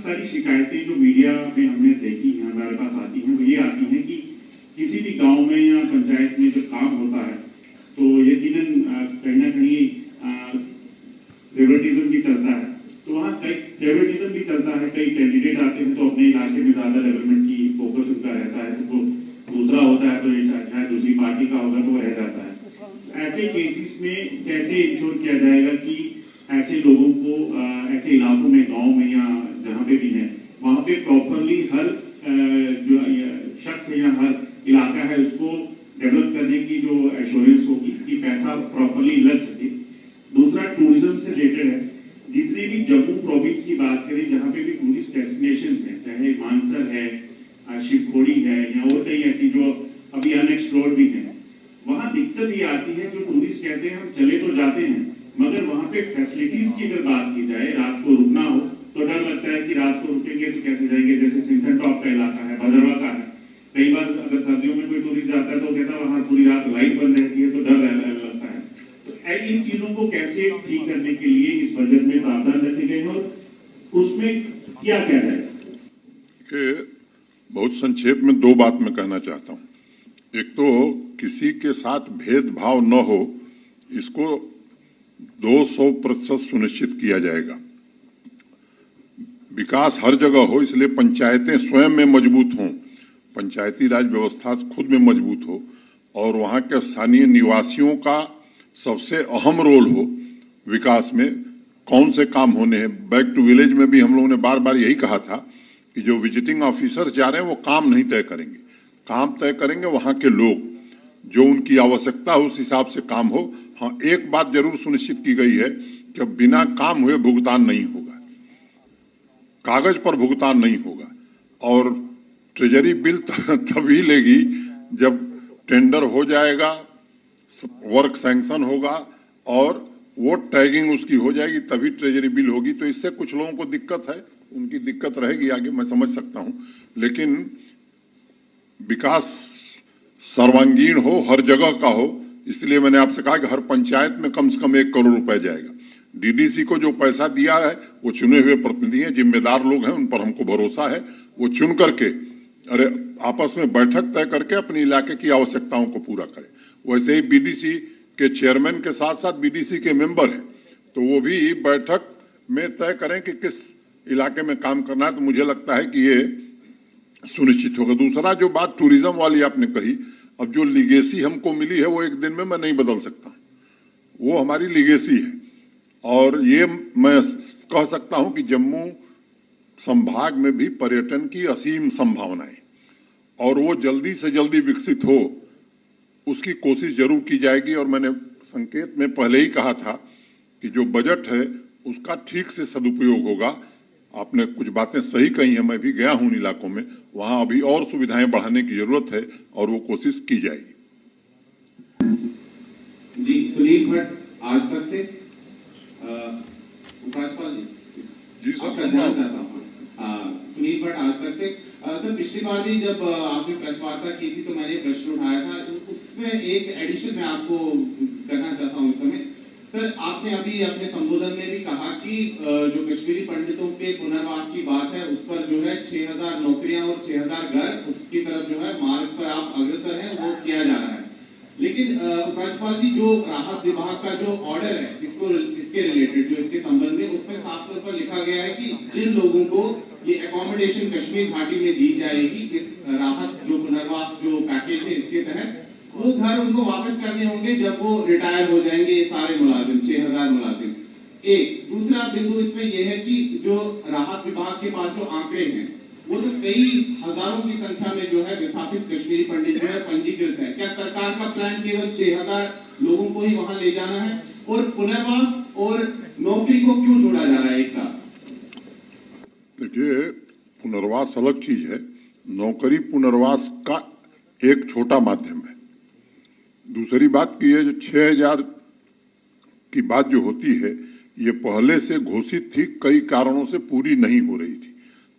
सारी शिकायतें जो मीडिया में हमने देखी हैं, हमारे पास आती हैं, वो ये आती हैं कि किसी भी गांव में या पंचायत में जब काम होता है तो यकीनन कहीं ना कहीं फेवरेटिज्म भी चलता है। तो वहाँ कई फेवरेटिज्म भी चलता है, कई कैंडिडेट आते हैं तो अपने इलाके में ज्यादा डेवलपमेंट की फोकस उनका रहता है, तो दूसरा होता है तो शायद दूसरी पार्टी का होगा तो वो रह जाता है। ऐसे केसेस में कैसे इंश्योर किया जाएगा कि ऐसे लोगों को ऐसे इलाकों में, गांव में या जहाँ पे भी है, वहाँ पे प्रॉपरली हर जो शख्स है या हर इलाका है उसको डेवलप करने की जो एश्योरेंस होगी कि पैसा प्रॉपरली लग सके। दूसरा टूरिज्म से रिलेटेड है, जितने भी जम्मू प्रोविंस की बात करें जहाँ पे भी टूरिस्ट डेस्टिनेशन है, चाहे मानसर है, शिवखोड़ी है या और कई ऐसी जो अभी अनएक्सप्लोर्ड भी है, वहाँ दिक्कत ये आती है जो टूरिस्ट कहते हैं हम चले तो जाते हैं मगर वहाँ पे फैसिलिटीज की अगर बात की जाए, रात को रुकना हो तो डर लगता है कि रात को रुकेंगे तो कैसे जाएंगे। जैसे सिंथन टॉप का इलाका है, भदरवा का है, कई बार अगर सर्दियों में कोई टूरिस्ट जाता है तो कहता है वहाँ पूरी रात लाइट बंद रहती है तो डर लगता है। तो इन चीजों को कैसे ठीक करने के लिए इस बजट में प्रावधान रखे गए और उसमें क्या किया जाएगा? बहुत संक्षेप में दो बात मैं कहना चाहता हूँ। एक तो किसी के साथ भेदभाव न हो, इसको 200% सुनिश्चित किया जाएगा। विकास हर जगह हो, इसलिए पंचायतें स्वयं में मजबूत हों, पंचायती राज व्यवस्था खुद में मजबूत हो और वहां के स्थानीय निवासियों का सबसे अहम रोल हो विकास में। कौन से काम होने हैं, बैक टू विलेज में भी हम लोगों ने बार बार यही कहा था कि जो विजिटिंग ऑफिसर्स जा रहे हैं वो काम नहीं तय करेंगे, काम तय करेंगे वहां के लोग, जो उनकी आवश्यकता है उस हिसाब से काम हो। हाँ, एक बात जरूर सुनिश्चित की गई है कि बिना काम हुए भुगतान नहीं होगा, कागज पर भुगतान नहीं होगा और ट्रेजरी बिल तभी लेगी जब टेंडर हो जाएगा, वर्क सैंक्शन होगा और वो टैगिंग उसकी हो जाएगी, तभी ट्रेजरी बिल होगी। तो इससे कुछ लोगों को दिक्कत है, उनकी दिक्कत रहेगी आगे, मैं समझ सकता हूं, लेकिन विकास सर्वांगीण हो, हर जगह का हो, इसलिए मैंने आपसे कहा कि हर पंचायत में कम से कम 1 करोड़ रुपए जाएगा। डीडीसी को जो पैसा दिया है वो चुने हुए प्रतिनिधि हैं, जिम्मेदार लोग हैं, उन पर हमको भरोसा है, वो चुन करके आपस में बैठक तय करके अपने इलाके की आवश्यकताओं को पूरा करें। वैसे ही बीडीसी के चेयरमैन के साथ साथ बीडीसी के मेंबर हैं, तो वो भी बैठक में तय करें कि किस इलाके में काम करना है, तो मुझे लगता है कि ये सुनिश्चित होगा। दूसरा जो बात टूरिज्म वाली आपने कही, अब जो लिगेसी हमको मिली है वो एक दिन में मैं नहीं बदल सकता, वो हमारी लिगेसी है और ये मैं कह सकता हूं कि जम्मू संभाग में भी पर्यटन की असीम संभावनाएं और वो जल्दी से जल्दी विकसित हो उसकी कोशिश जरूर की जाएगी। और मैंने संकेत में पहले ही कहा था कि जो बजट है उसका ठीक से सदुपयोग होगा। आपने कुछ बातें सही कही हैं, मैं भी गया हूं उन इलाकों में, वहां अभी और सुविधाएं बढ़ाने की जरूरत है और वो कोशिश की जाएगी। जी, सुनील भट्ट आज तक से उपाध्यपाल जी सर, जानना चाहता हूँ। सुनील भट्ट आज तक से सर, पिछली बार भी जब आपने प्रेस वार्ता की थी तो मैंने प्रश्न उठाया था, उसमें एक एडिशन मैं आपको करना चाहता हूँ इस समय। सर, आपने अभी अपने संबोधन में भी कहा कि जो कश्मीरी पंडितों के पुनर्वास की बात है उस पर जो है 6000 नौकरियां और 6000 घर उसकी तरफ जो है मार्ग पर आप अग्रसर हैं, वो किया जा रहा है। लेकिन राज्यपाल जी, जो राहत विभाग का जो ऑर्डर है इसके रिलेटेड जो इसके संबंध में, उसमें साफ तौर पर लिखा गया है कि जिन लोगों को ये एकोमोडेशन कश्मीर घाटी में दी जाएगी इस राहत जो पुनर्वास जो पैकेज है इसके तहत, वो घर उनको वापस करने होंगे जब वो रिटायर हो जाएंगे, ये सारे मुलाजिम 6000 मुलाजिम। एक दूसरा बिंदु इसमें यह है कि जो राहत विभाग के पास जो आंकड़े हैं वो तो कई हजारों की संख्या में जो है विस्थापित कश्मीरी पंडित जो है पंजीकृत है। क्या सरकार का प्लान केवल 6000 लोगों को ही वहां ले जाना है और पुनर्वास और नौकरी को क्यों जोड़ा जा रहा है एक साथ? देखिए, पुनर्वास अलग चीज है, नौकरी पुनर्वास का एक छोटा माध्यम है। दूसरी बात की है जो 6000 की बात जो होती है ये पहले से घोषित थी, कई कारणों से पूरी नहीं हो रही थी,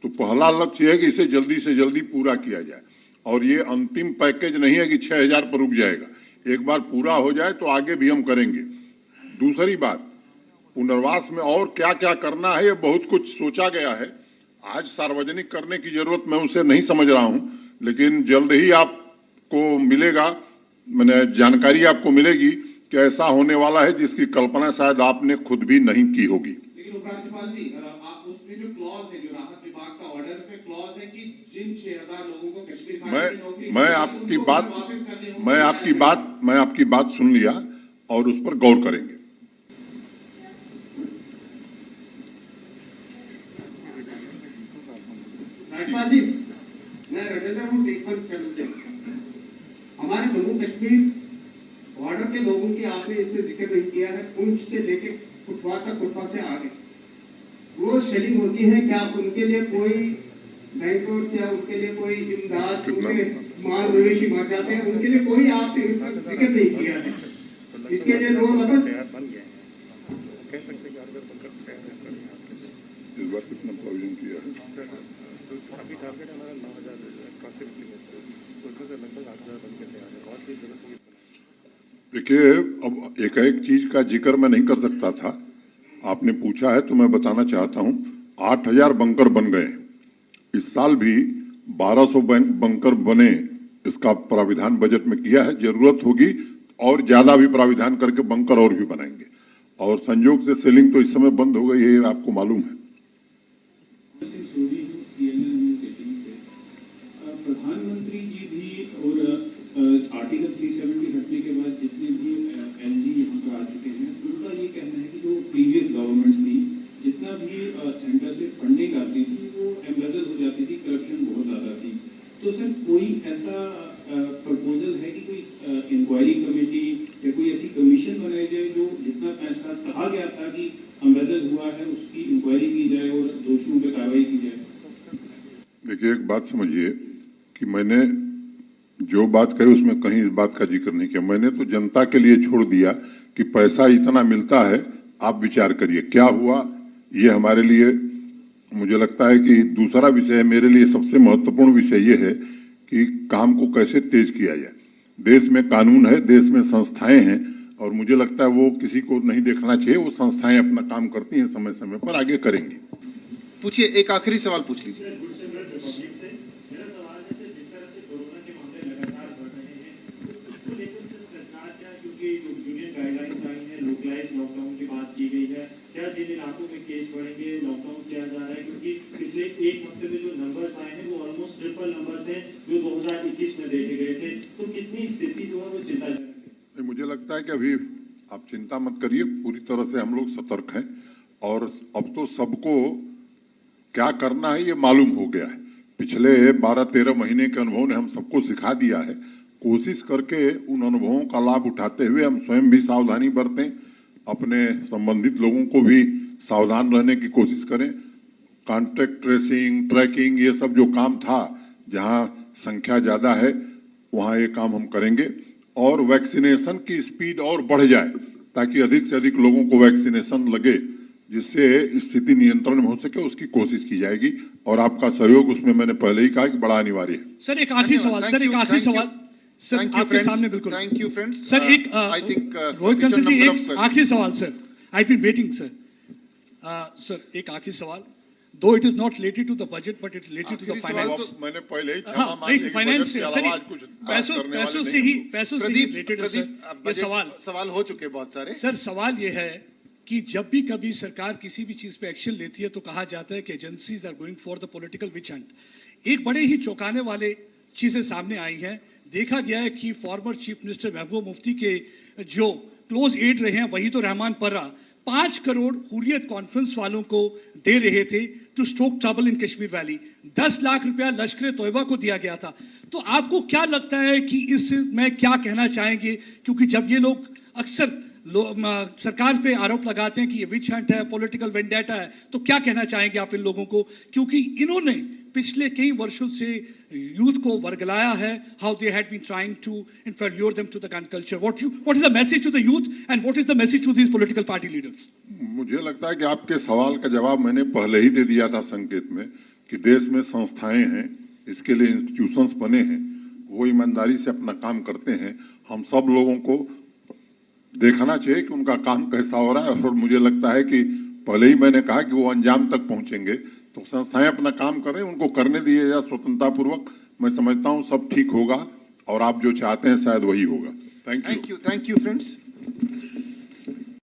तो पहला लक्ष्य है कि इसे जल्दी से जल्दी पूरा किया जाए और ये अंतिम पैकेज नहीं है कि 6000 पर रुक जाएगा, एक बार पूरा हो जाए तो आगे भी हम करेंगे। दूसरी बात, पुनर्वास में और क्या क्या करना है ये बहुत कुछ सोचा गया है। आज सार्वजनिक करने की जरूरत मैं उसे नहीं समझ रहा हूं, लेकिन जल्द ही आपको मिलेगा, मैंने जानकारी आपको मिलेगी कि ऐसा होने वाला है जिसकी कल्पना शायद आपने खुद भी नहीं की होगी। लेकिन उपराज्यपाल जी, आप उसमें जो क्लॉज है, जो राहत विभाग का ऑर्डर में क्लॉज है कि जिन 6000 लोगों को कश्मीर घाटी की नौकरी मैं आपकी बात सुन लिया और उस पर गौर करेंगे। राजपाल जी, मैं राजेंद्र हूँ देखभाल चैनल से। हमारे जम्मू कश्मीर बॉर्डर के लोगों की आपने इसमें जिक्र नहीं किया है, पुंछ से लेके कुटवा तक, कुटवा से आगे रोज शेलिंग होती है। क्या उनके लिए कोई बैंकर्स या उनके लिए कोई इमदाद, उनके माल मवेशी मर जाते हैं, उनके लिए कोई आपने इसका जिक्र नहीं किया है? इसके लिए दो लफ्ज इस बार कितना प्रोविजन किया है? अभी टारगेट हमारा 9000 अप्रॉक्सीमेटली है, उसमें से लगभग 8000 बन के तैयार है और भी जगह से। देखिए, अब एक चीज का जिक्र मैं नहीं कर सकता था, आपने पूछा है तो मैं बताना चाहता हूं। 8000 बंकर बन गए, इस साल भी 1200 बंकर बने, इसका प्राविधान बजट में किया है। जरूरत होगी और ज्यादा भी प्राविधान करके बंकर और भी बनाएंगे। और संयोग से सेलिंग तो इस समय बंद हो गई है, आपको मालूम है। प्रधानमंत्री जी भी और आर्टिकल 370 हटने के बाद जितने भी एलजी यहाँ पर आ चुके हैं, उनका ये कहना है कि जो प्रीवियस गवर्नमेंट्स थी, जितना भी सेंटर से फंडिंग आती थी वो एम्बेजल हो जाती थी, करप्शन बहुत ज्यादा थी। तो सर कोई ऐसा प्रपोजल है कि कोई इंक्वायरी कमेटी या कोई ऐसी कमीशन बनाई जाए जो जितना पैसा कहा गया था कि एम्बेजल हुआ है उसकी इंक्वायरी की जाए और दोषियों पर कार्रवाई की जाए? देखिए, एक बात समझिए कि मैंने जो बात कही उसमें कहीं इस बात का जिक्र नहीं किया। मैंने तो जनता के लिए छोड़ दिया कि पैसा इतना मिलता है, आप विचार करिए क्या हुआ। ये हमारे लिए, मुझे लगता है कि दूसरा विषय है, मेरे लिए सबसे महत्वपूर्ण विषय ये है कि काम को कैसे तेज किया जाए। देश में कानून है, देश में संस्थाएं हैं, और मुझे लगता है वो किसी को नहीं देखना चाहिए। वो संस्थाएं अपना काम करती हैं, समय समय पर आगे करेंगी। पूछिए, एक आखिरी सवाल पूछ लीजिए। लॉकडाउन की बात की गई है, क्या जिन इलाकों में केस बढ़ेंगे लॉकडाउन किया जा रहा है? क्योंकि पिछले एक हफ्ते में जो नंबर्स आए हैं वो ऑलमोस्ट ट्रिपल नंबर्स हैं जो 2021 में देखे गए थे। तो कितनी स्थिति जो है वो चिंताजनक है? मुझे लगता है कि अभी आप चिंता मत करिए, पूरी तरह से हम लोग सतर्क हैं और अब तो सबको क्या करना है ये मालूम हो गया है। पिछले 12-13 महीने के अनुभव ने हम सबको सिखा दिया है। कोशिश करके उन अनुभवों का लाभ उठाते हुए हम स्वयं भी सावधानी बरतें, अपने संबंधित लोगों को भी सावधान रहने की कोशिश करें। कॉन्टैक्ट ट्रेसिंग, ट्रैकिंग, ये सब जो काम था, जहां संख्या ज्यादा है वहां ये काम हम करेंगे और वैक्सीनेशन की स्पीड और बढ़ जाए ताकि अधिक से अधिक लोगों को वैक्सीनेशन लगे, जिससे स्थिति नियंत्रण में हो सके, उसकी कोशिश की जाएगी। और आपका सहयोग उसमें मैंने पहले ही कहा कि बड़ा अनिवार्य है। सर एक आखिरी सवाल, सर एक आखिरी सवाल, सर आपके सामने बिल्कुल। Thank you friends. सर एक I think Rohit Kansal ji, एक आखिरी सवाल sir, I been waiting sir. Sir एक आखिरी सवाल, though it is not related to the budget but it related to the finance. मैंने पहले ही फाइनेंस से सर, पैसों से ही रिलेटेड है सर ये सवाल हो चुके बहुत सारे। सर सवाल ये है कि जब भी कभी सरकार किसी भी चीज पे एक्शन लेती है तो कहा जाता है कि agencies are going for the political witch hunt. एक बड़े ही चौंकाने वाले चीजें सामने आई हैं। देखा गया है कि former chief minister Mehbooba Mufti के जो क्लोज एड रहे हैं वही तो रहमान पर्रा 5 करोड़ हुर्रियत कॉन्फ्रेंस वालों को दे रहे थे to stoke trouble in Kashmir valley. 10 lakh रुपया लश्कर तोयबा को दिया गया था। तो आपको क्या लगता है कि इस में क्या कहना चाहेंगे? क्योंकि जब ये लोग अक्सर सरकार पे आरोप लगाते हैं कि ये विच हंट है, पॉलिटिकल वेंडेटा है, तो क्या कहना चाहेंगे आप इन लोगों को? क्योंकि इन्होंने पिछले कई वर्षों से यूथ को वर्गलाया है। How they had been trying to influence them to the gun culture. What is the message to the youth and what is the message to these political party leaders? मुझे लगता है कि आपके सवाल का जवाब मैंने पहले ही दे दिया था संकेत में कि देश में संस्थाएं हैं, इसके लिए इंस्टीट्यूशंस बने हैं, वो ईमानदारी से अपना काम करते हैं। हम सब लोगों को देखना चाहिए कि उनका काम कैसा हो रहा है और मुझे लगता है कि पहले ही मैंने कहा कि वो अंजाम तक पहुंचेंगे। तो संस्थाएं अपना काम करें, उनको करने दिए या स्वतंत्रता पूर्वक। मैं समझता हूं सब ठीक होगा और आप जो चाहते हैं शायद वही होगा। Thank you. Thank you friends.